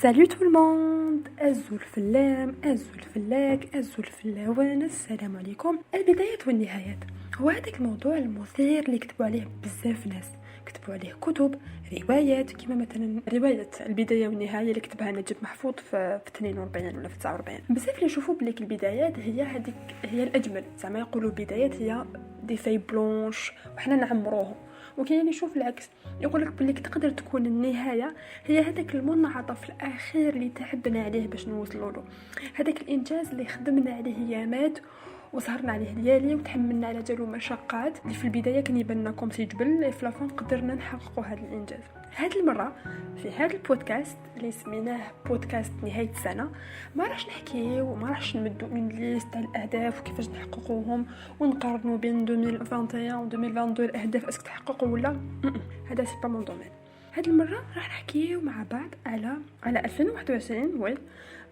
Salut tout le monde. أزو الفلام أزو الفلاك أزو الفلاوان، السلام عليكم. البدايات والنهايات هو هذاك الموضوع المثير اللي كتبوا عليه بزاف ناس، كتبوا عليه كتب روايات، كما مثلا رواية البداية والنهاية اللي كتبها نجيب محفوظ في 42 ولا في 49. بزاف اللي يشوفوا بليك البدايات هي الأجمل، زعما يقولوا البدايات هي دي في بلونش وحنا نعمروهم، وكاين اللي يشوف العكس، يقول لك بلي تقدر تكون النهايه هي هذاك المنعطف الاخير اللي تعبنا عليه باش نوصلوا له، هذاك الانجاز اللي خدمنا عليه ايامات وسهرنا عليه ليالي وتحملنا على جالو مشقات، اللي في البدايه كان يبان لكم سي جبل، في لافون قدرنا نحققوا هذا الانجاز. هذه المره في هذا البودكاست اللي سميناه بودكاست نهايه السنه، ما راح نحكي وما راحش نمدوا من ليست تاع الاهداف وكيفاش نحققوهم ونقارنوا بين 2021 و 2022 الاهداف اسك تحققوا ولا هذا سي با مون دومين. هذه المره راح نحكيو مع بعض على 2021 وي،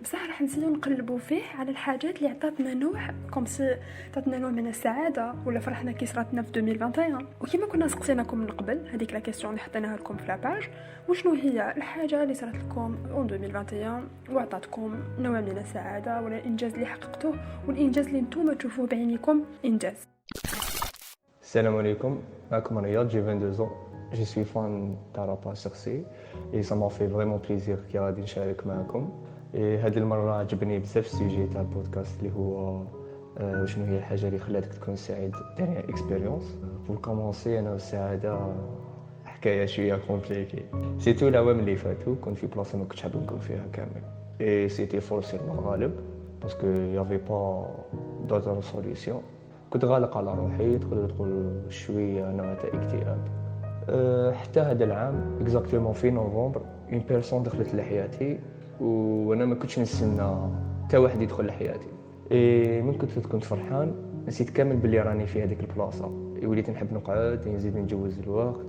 بصح راح نسيو نقلبوا فيه على الحاجات اللي عطاتنا نوع كومسي عطاتنا نوع من السعاده ولا فرحنا كي صراتنا في 2021. وكما كنا سقسيناكم من قبل، هذيك لا كيسيون اللي حطيناها لكم في لاباج، وشنو هي الحاجه اللي صارت لكم اون 2021 وعطاتكم نوع من السعاده ولا الانجاز اللي حققتوه والانجاز اللي نتوما تشوفوه بعينيكم انجاز. السلام عليكم، معكم رياض، جي 22 ans. Je suis fan تاع رابا شخصي et ça m'a fait vraiment plaisir كي غادي نشارك معكم. هذه المرة عجبني بزاف السوجي تاع البودكاست اللي هو شنو هي الحاجة اللي خلاتك تكون سعيد dernière expérience. pour commencer أنا والسعادة حكاية شوية كومبليكي. سيتو العوام اللي فاتوا كنت في بلاصة ما كنتش حاب نكون فيها كامل et c'était forcément غالب parce que y avait pas d'autre solution. كنت غالق على روحي، تقول شوية نوع تاع اكتئاب. حتى هذا العام اكزاكتومون في نوفمبر اون بيرسون دخلت لحياتي وانا ما كنتش نستنى حتى واحد يدخل لحياتي. من كنت فرحان، نسيت كامل باللي راني في هذيك البلاصه، وليت نحب نقعد نزيد نجوز الوقت،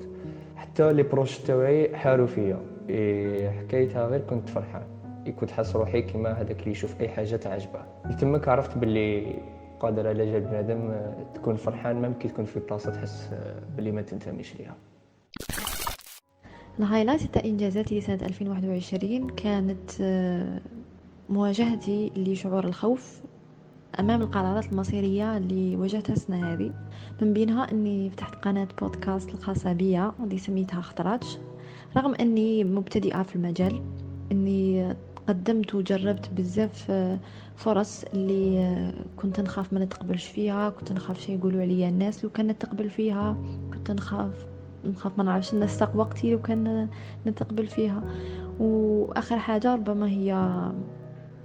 حتى لي بروش تاعي حاروا فيا. حكايتها غير كنت فرحان، كنت حاس روحي كيما هذاك اللي يشوف اي حاجه تعجبه. تماك عرفت باللي قادر على جال بنادم تكون فرحان ميم كي تكون في بلاصه تحس باللي ما تنتميش ليها. الهايلايت تاع انجازاتي لسنه 2021 كانت مواجهتي لشعور الخوف امام القرارات المصيريه اللي واجهتها السنه هذه، من بينها اني فتحت قناه بودكاست الخاصه بيا اللي سميتها خطراتش، رغم اني مبتدئه في المجال، اني قدمت وجربت بزاف فرص اللي كنت نخاف ما نتقبلش فيها، كنت نخاف شي يقولوا عليا الناس لو كان نتقبل فيها، كنت نخاف ما نعرفش نسق وقتي لو كان نتقبل فيها. واخر حاجه ربما هي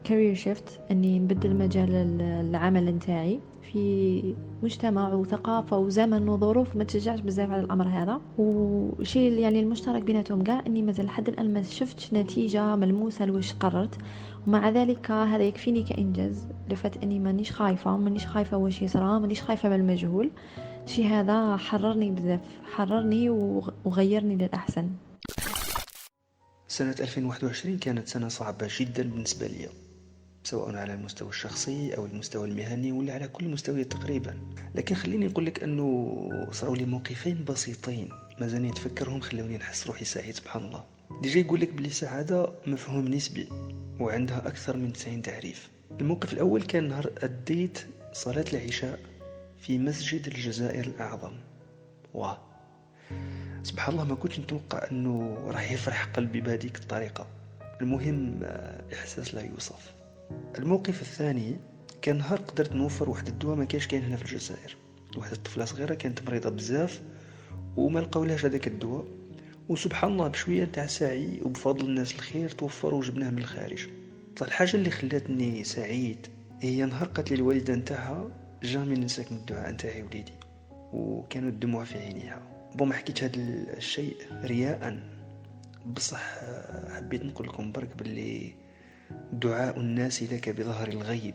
كارير شيفت، اني نبدل مجال العمل نتاعي في مجتمع وثقافه وزمن وظروف ما تشجعش بزاف على الامر هذا. وشيء يعني المشترك بيناتهم كاع اني مازال لحد الان ما شفتش نتيجه ملموسه لواش قررت، ومع ذلك هذا يكفيني كانجاز. لفت اني مانيش خايفه واش يصرى، مانيش خايفه من المجهول. الشيء هذا حررني بزاف، حررني وغيرني للأحسن. سنة 2021 كانت سنة صعبة جدا بالنسبة لي، سواء على المستوى الشخصي أو المستوى المهني ولا على كل مستويات تقريبا. لكن خليني نقول لك أنه صاروا لي موقفين بسيطين مازالني نتفكرهم خلوني نحس روحي سعيد سبحان الله. ديجا يقول لك بلي سعادة مفهوم نسبي وعندها أكثر من 90 تعريف. الموقف الأول كان نهار أديت صلاة العشاء في مسجد الجزائر الأعظم. واه سبحان الله، ما كنتش نتوقع أنه راح يفرح قلبي بهذيك الطريقة. المهم إحساس لا يوصف. الموقف الثاني كان نهار قدرت نوفر واحد الدواء ما كاينش كاين هنا في الجزائر. واحد الطفلة صغيرة كانت مريضة بزاف وما لقاولهاش هذاك الدواء، وسبحان الله بشوية تاع سعي وبفضل الناس الخير توفر وجبناه من الخارج. الحاجة اللي خلاتني سعيد هي نهار قالت لي الوالدة نتاعها جامي ننساك من الدعاء نتاعي وليدي، وكانوا الدموع في عينيها. ما حكيت هذا الشيء رياء، بصح حبيت نقول لكم برك باللي دعاء الناس لك بظهر الغيب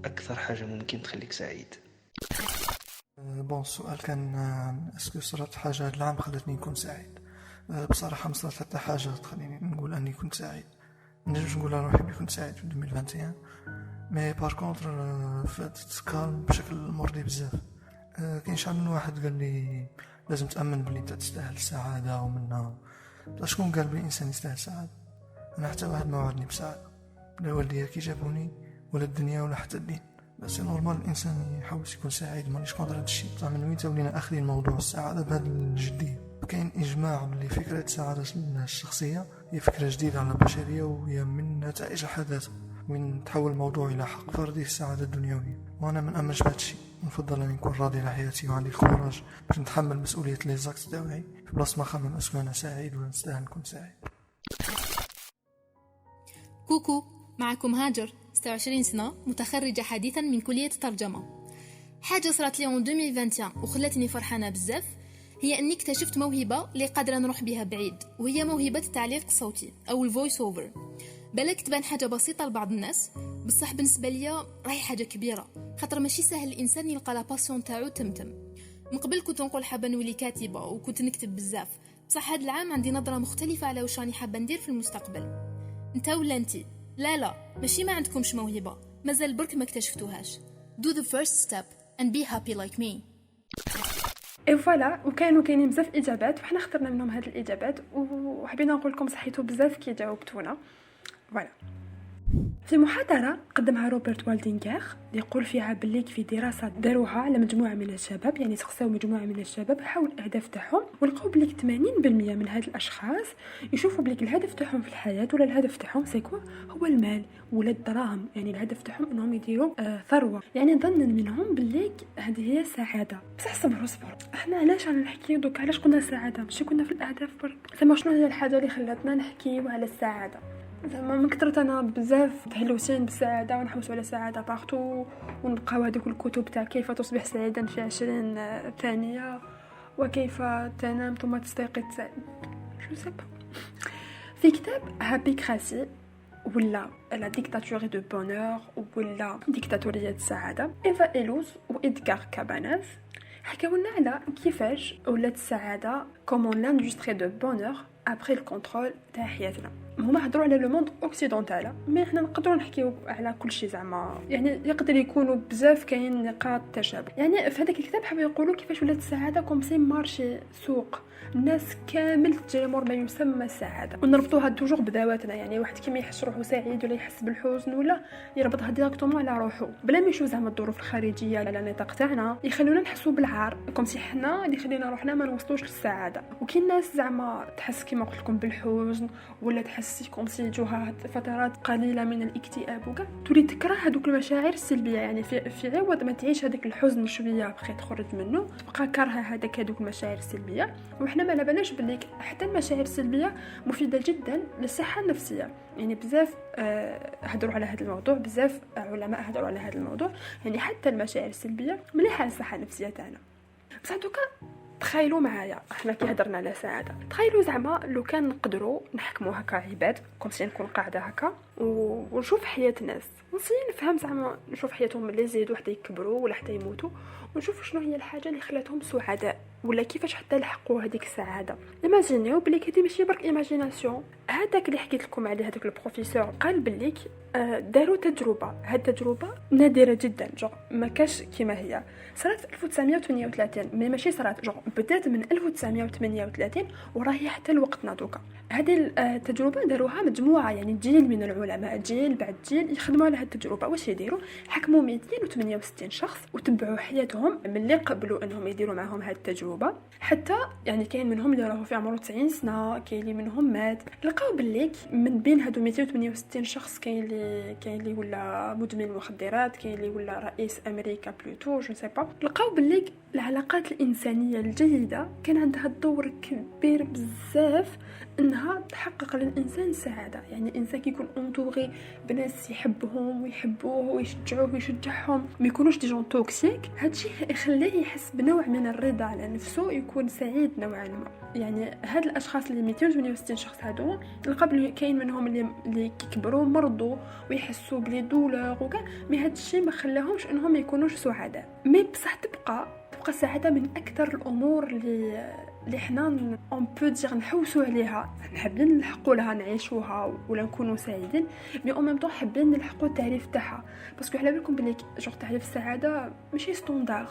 أكثر حاجة ممكن تخليك سعيد. السؤال كان اسكو صارت حاجة هذا العام خلتني نكون سعيد. بصراحة ما صارت حتى حاجة تخليني نقول أني كنت سعيد. نجمش نقول أنا روحي كنت سعيد في 2021، مي بار كونتر فاتت كالم بشكل مرضي بزاف. كاين شحال من واحد قال لي لازم تأمن بلي انت تستاهل السعادة ومنها. شكون قال بلي الإنسان يستاهل السعادة؟ انا حتى واحد ما وعدني بسعاده، لا والديا كي جابوني ولا الدنيا ولا حتى الدين. بس نورمال الانسان يحاول يكون سعيد، مانيش كونتر هذا الشيء. بصح من وين ولينا اخذين موضوع السعاده بهذه الجديه؟ كاين اجماع باللي فكره السعاده الشخصيه هي فكره جديده على البشريه، وهي من نتائج الحداثه وين تحول الموضوع الى حق فردي السعاده الدنيويه. وانا من امنش بهذا الشيء، نفضل اني نكون راضي على حياتي وعندي الكوراج باش نتحمل مسؤوليه لي زاكت تاعي في بلاصه ما نخمم اسكو انا سعيد ولا نستاهل نكون سعيد. كوكو، معكم هاجر، 26 سنة، متخرجة حديثا من كلية الترجمة. حاجة صارت لي 2021 وخلتني فرحانة بزاف، هي أني اكتشفت موهبة اللي قادرة نروح بها بعيد، وهي موهبة التعليق الصوتي أو الفويس اوفر. بالك تبان حاجة بسيطة لبعض الناس، بصح بالنسبة ليا راهي حاجة كبيرة، خاطر ماشي سهل الإنسان يلقى لا باسيون تاعو تمتم. من قبل كنت نقول حابة نولي كاتبة وكنت نكتب بزاف، بصح هاد العام عندي نظرة مختلفة على واش راني حابة ندير في المستقبل. انت ولا انتي؟ لا ماشي ما عندكمش موهبة، مازال برك ما اكتشفتوهاش. Do the first step and be happy like me. اي فوالا، وكاينين بزاف اجابات وحنا اخترنا منهم هاد الاجابات وحبينا نقول لكم صحيتو بزاف كي جاوبتونا. فوالا، في محاضرة قدمها روبرت والدينغر يقول فيها باللي في دراسة داروها على مجموعة من الشباب، يعني سقساو مجموعة من الشباب حول الأهداف تاعهم، ولقاو بلي 80% من هاد الأشخاص يشوفوا بلي الهدف تاعهم في الحياة ولا الهدف تاعهم سيكون هو المال ولا الدراهم، يعني الهدف تاعهم انهم يديروا ثروة، يعني ظنا منهم بلي هذه هي السعادة. بصح صبروا احنا علاش رانا نحكيو دوك؟ علاش قلنا السعادة؟ ماشي كنا في الأهداف برك؟ زعما شنو هي الحاجة اللي خلاتنا نحكيو على السعادة؟ زعما من كثرت انا بزاف تهلوسين بالسعاده ونحوسوا على السعاده بارتو، ونبقاو هذوك الكتب تاع كيف تصبح سعيدا في 20 ثانيه وكيف تنام ثم تستيقظ سعيد، شو سبب. في كتاب هابيكراسي ولا لا ديكتاتوري دو بونور ولا ديكتاتوريه السعاده، ايفا إيلوز وإدغار كاباناز حكاو لنا على كيفاش ولات السعاده كومون لاندستري دو بونور ابري الكونترول تاع حياتنا. هما هضروا على لو موند اوكسيدونتال، مي حنا نقدروا نحكيو على كل شيء، زعما يعني يقدر يكونوا بزاف كاين نقاط تشابه. يعني في هذاك الكتاب حبوا يقولوا كيفاش ولات السعاده كوم سي مارشي، سوق، الناس كامل تجري مور ما يسمى السعاده، ونربطوها توجور بذواتنا. يعني واحد كيما يحس روحو سعيد ولا يحس بالحزن ولا يربطها ديريكتومون على روحو بلا ما يشوف زعما الظروف الخارجيه على النطاق تاعنا يخلونا نحسوا بالعار، كوم سي حنا اللي خلينا روحنا ما نوصلوش للسعاده. وكاين ناس زعما تحس كيما قلت لكم بالحزن ولا تحس كوم سي جوها فترات قليله من الاكتئاب وكاع، تولي تكره هذوك المشاعر السلبيه. يعني في عوض ما تعيش هذاك الحزن شويه بغيت تخرج منه، تبقى كارهه هذوك المشاعر السلبيه. وحنا ما بالناش بلي حتى المشاعر السلبيه مفيده جدا للصحه النفسيه. يعني بزاف هضروا على هذا الموضوع، بزاف علماء هضروا على هذا الموضوع، يعني حتى المشاعر السلبيه مليحه للصحه النفسيه تاعنا. بصح دوكا تخيلوا معايا، احنا كي هضرنا على سعاده، تخيلوا زعما لو كان نقدروا نحكموا هكا عباد، كوم سي نكون قاعده هكا ونشوف حياه الناس، نصير نفهم زعما نشوف حياتهم اللي يزيدوا حتى يكبروا ولا حتى يموتوا، ونشوف شنو هي الحاجه اللي خلاتهم سعداء ولا كيفاش حتى لحقوا هذيك السعاده. ايماجينيو بلي هذه ماشي برك ايماجيناسيون، هذاك اللي حكيت لكم عليه هذاك البروفيسور قال بلي داروا تجربه، هذه التجربه نادره جدا، ما كاش كيما هي، صارت في 1938 مي ماشي صارت بدات من 1938 وراهي حتى لوقتنا دوكا. هذه التجربه داروها مجموعه، يعني جيل من العلماء، جيل بعد جيل يخدموا على هذه التجربه. واش يديروا؟ حكموا 268 شخص وتبعوا حياتهم من اللي قبلوا انهم يديروا معهم هذه التجربه حتى، يعني كاين منهم اللي راهو في عمره 90 سنه، كاين اللي منهم مات. لقاو باللي من بين هادو 268 شخص كاين اللي ولا مدمن مخدرات، كاين اللي ولا رئيس امريكا بلوتو جو سي با. لقاو باللي العلاقات الانسانيه الجيده كان عندها دور كبير بزاف انها تحقق للانسان السعاده. يعني الانسان كيكون انطوري بناس يحبهم ويحبوه ويشجعوه ويشجعهم، ما يكونوش دي جون توكسيك، هادشي يخليه يحس بنوع من الرضا على نفسه، يكون سعيد نوعا ما. يعني هاد الاشخاص اللي 268 شخص هادو قبل كاين منهم اللي كيكبروا مرضوا ويحسوا بلي دولور وكاع، مي هادشي ما خلاهمش انهم ما يكونوش سعداء. مي بصح تبقى السعاده من اكثر الامور اللي حنا اون بو دير نحوسوا عليها، حابين نلحقوا لها نعيشوها ولا نكونوا سعيدين، مي او ميم طون حابين نلحقوا التعريف تاعها. باسكو على بالكم بلي جوغ تعريف السعاده ماشي ستوندار،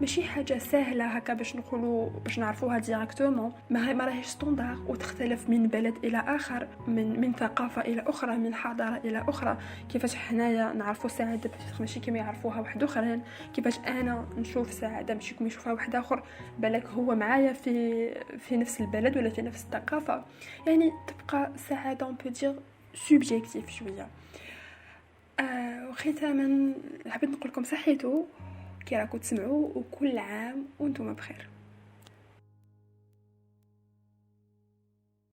ماشي حاجه سهله هكا باش نقولوا باش نعرفوها ديريكتومون، ما راهيش ستوندار وتختلف من بلد الى اخر، من ثقافه الى اخرى، من حضاره الى اخرى. كيفاش حنايا نعرفوا السعاده ماشي كيما يعرفوها واحد اخرين، كيفاش انا نشوف السعاده ماشي كيما يشوفها واحد اخر، بالك هو معايا في نفس البلد ولا في نفس الثقافه. يعني تبقى السعاده اون بو دير سوبجيكتيف شويه. وختاما حبيت نقول لكم صحيتو كي راكم تسمعوا، وكل عام وانتم بخير.